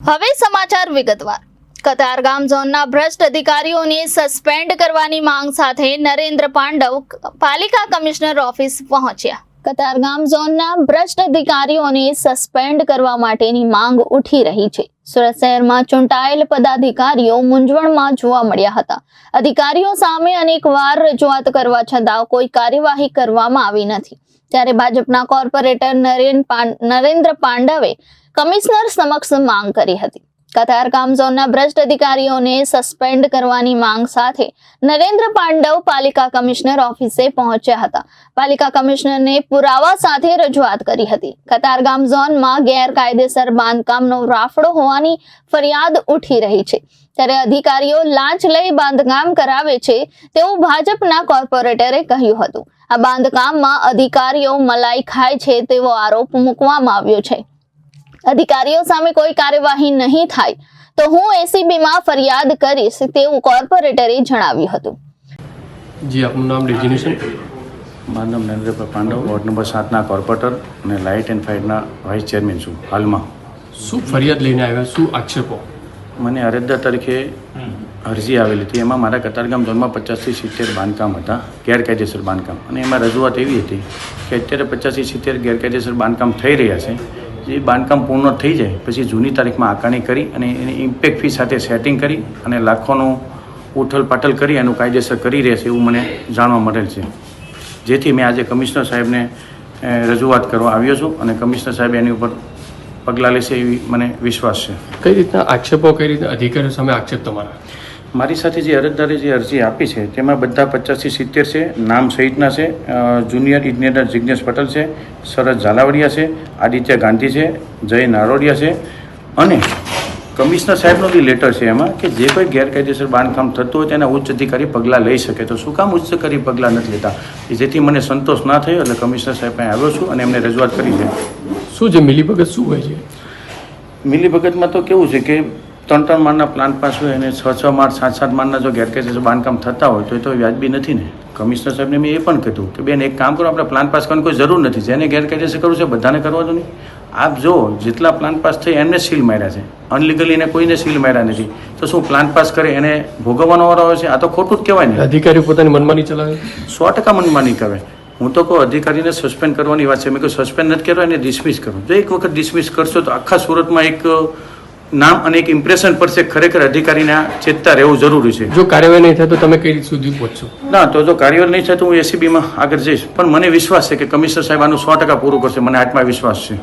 હવે સમાચાર વિગતવાર। કતારગામ ઝોનના ભ્રષ્ટ અધિકારીઓને સસ્પેન્ડ કરવાની માંગ સાથે નરેન્દ્ર પાંડવ પાલિકા કમિશનર ઓફિસ પહોંચ્યા। કતારગામ ઝોનના ભ્રષ્ટ અધિકારીઓને સસ્પેન્ડ કરવા માટેની માંગ ઉઠી રહી છે। સુરત શહેરમાં ચૂંટાયેલ પદાધિકારીઓ મૂંઝવણમાં જોવા મળ્યા હતા। અધિકારીઓ સામે અનેકવાર રજૂઆત કરવા છતાં કોઈ કાર્યવાહી કરવામાં આવી નથી। ત્યારે ભાજપના કોર્પોરેટર નરેન્દ્ર પાંડવે કમિશનર સમક્ષ માંગ કરી હતી। કતારગામ ઝોનના ભ્રષ્ટ અધિકારીઓને સસ્પેન્ડ કરવાની માંગ સાથે નરેન્દ્ર પાંડવ પાલિકા કમિશનર ઓફિસે પહોંચ્યા હતા। પાલિકા કમિશનરને પુરાવા સાથે રજૂઆત કરી હતી। કતારગામ ઝોનમાં ગેરકાયદેસર બાંધકામનો રાફડો હોવાની ફરિયાદ ઉઠી રહી છે। ત્યારે અધિકારીઓ લાંચ લઈ બાંધકામ કરાવે છે તેવું ભાજપના કોર્પોરેટરે કહ્યું હતું। આ બાંધકામમાં અધિકારીઓ મલાઈ ખાય છે તેવો આરોપ મૂકવામાં આવ્યો છે। અધિકારીઓ સામે કોઈ કાર્યવાહી નહીં થાય તો હું એસીબીમાં ફરિયાદ કરીશ તેવું કોર્પોરેટરે જણાવ્યું હતું। જી આપનું નામ ડેઝિગ્નેશન? મારું નામ નરેન્દ્ર પાંડવ, વોર્ડ નંબર 7ના કોર્પોરેટર અને લાઇટ એન્ડ ફાયરના વાઇસ ચેરમેન છું હાલમાં। શું ફરિયાદ લઈને આવ્યા, શું આક્ષેપો? મને અરજદાર તરીકે અરજી આવેલી હતી। એમાં મારા કતારગામ ઝોનમાં 50 થી 70 બાંધકામ હતા, ગેરકાયદેસર બાંધકામ, અને એમાં રજૂઆત એવી હતી કે અત્યારે 50 થી 70 ગેરકાયદેસર બાંધકામ થઈ રહ્યા છે। જે બાંધકામ પૂર્ણ થઈ જાય પછી જૂની તારીખમાં આકારણી કરી અને એની ઇમ્પેક્ટ ફી સાથે સેટિંગ કરી અને લાખોનું ઉથલ પાટલ કરી એનું કાયદેસર કરી રહેશે એવું મને જાણવા મળેલ છે। જેથી મેં આજે કમિશનર સાહેબને રજૂઆત કરવા આવ્યો છું અને કમિશનર સાહેબ એની ઉપર પગલાં લેશે એવી મને વિશ્વાસ છે। કઈ રીતના આક્ષેપો, કઈ રીતના અધિકારીઓ સામે આક્ષેપ તમારા? મારી સાથે જે અરજદારે જે અરજી આપી છે તેમાં બધા 50 થી 70 છે, નામ સહિતના છે। જુનિયર ઇજનેર જિગ્નેશ પટેલ છે, શરદ ઝાલાવડિયા છે, આદિત્ય ગાંધી છે, જય નારોડિયા છે, અને કમિશનર સાહેબનો બી લેટર છે એમાં કે જે કોઈ ગેરકાયદેસર બાંધકામ થતું હોય તેના ઉચ્ચ અધિકારી પગલાં લઈ શકે। તો શું કામ ઉચ્ચ અધિકારી પગલાં નથી લેતા? જેથી મને સંતોષ ના થયો એટલે કમિશનર સાહેબ પાસે આવ્યો છું અને એમને રજૂઆત કરી છે। શું છે મિલીભગત, શું હોય છે? મિલીભગતમાં તો કેવું છે કે 3-3 માળના પ્લાન પાસ હોય અને 6-6 માળ 7-7 માળના જો ગેરકાયદેસર બાંધકામ થતા હોય તો એ તો વ્યાજબી નથી ને। કમિશનર સાહેબને મેં એ પણ કીધું કે બેન એક કામ કરો, આપણે પ્લાન પાસ કરવાની કોઈ જરૂર નથી, જેને ગેરકાયદેસર કરવું છે બધાને કરવાનું નહીં। આપ જો જેટલા પ્લાન પાસ થઈ એમને સીલ માર્યા છે, અનલીગલી એને કોઈને સીલ માર્યા નથી, તો શું પ્લાન પાસ કરે એને ભોગવવાનો વારો આવે છે? આ તો ખોટું જ કહેવાય ને। અધિકારીઓ પોતાની મનમાની ચલાવે? 100% મનમાની કહેવાય। હું તો કહું અધિકારીને સસ્પેન્ડ કરવાની વાત છે, મેં કહ્યું સસ્પેન્ડ નથી કરવા, એને ડિસમિસ કરો। જો એક વખત ડિસમિસ કરશો તો આખા સુરતમાં એક નામ અને એક ઇમ્પ્રેશન પડશે। ખરેખર અધિકારીને ચેતતા રહેવું જરૂરી છે। જો કાર્યવાહી નહીં થાય તો તમે કઈ રીત સુધી પહોંચશો? ના, તો જો કાર્યવાહી નહીં થાય તો હું એસીબીમાં આગળ જઈશ, પણ મને વિશ્વાસ છે કે કમિશનર સાહેબ આનું 100% પૂરું કરશે, મને આત્મવિશ્વાસ છે।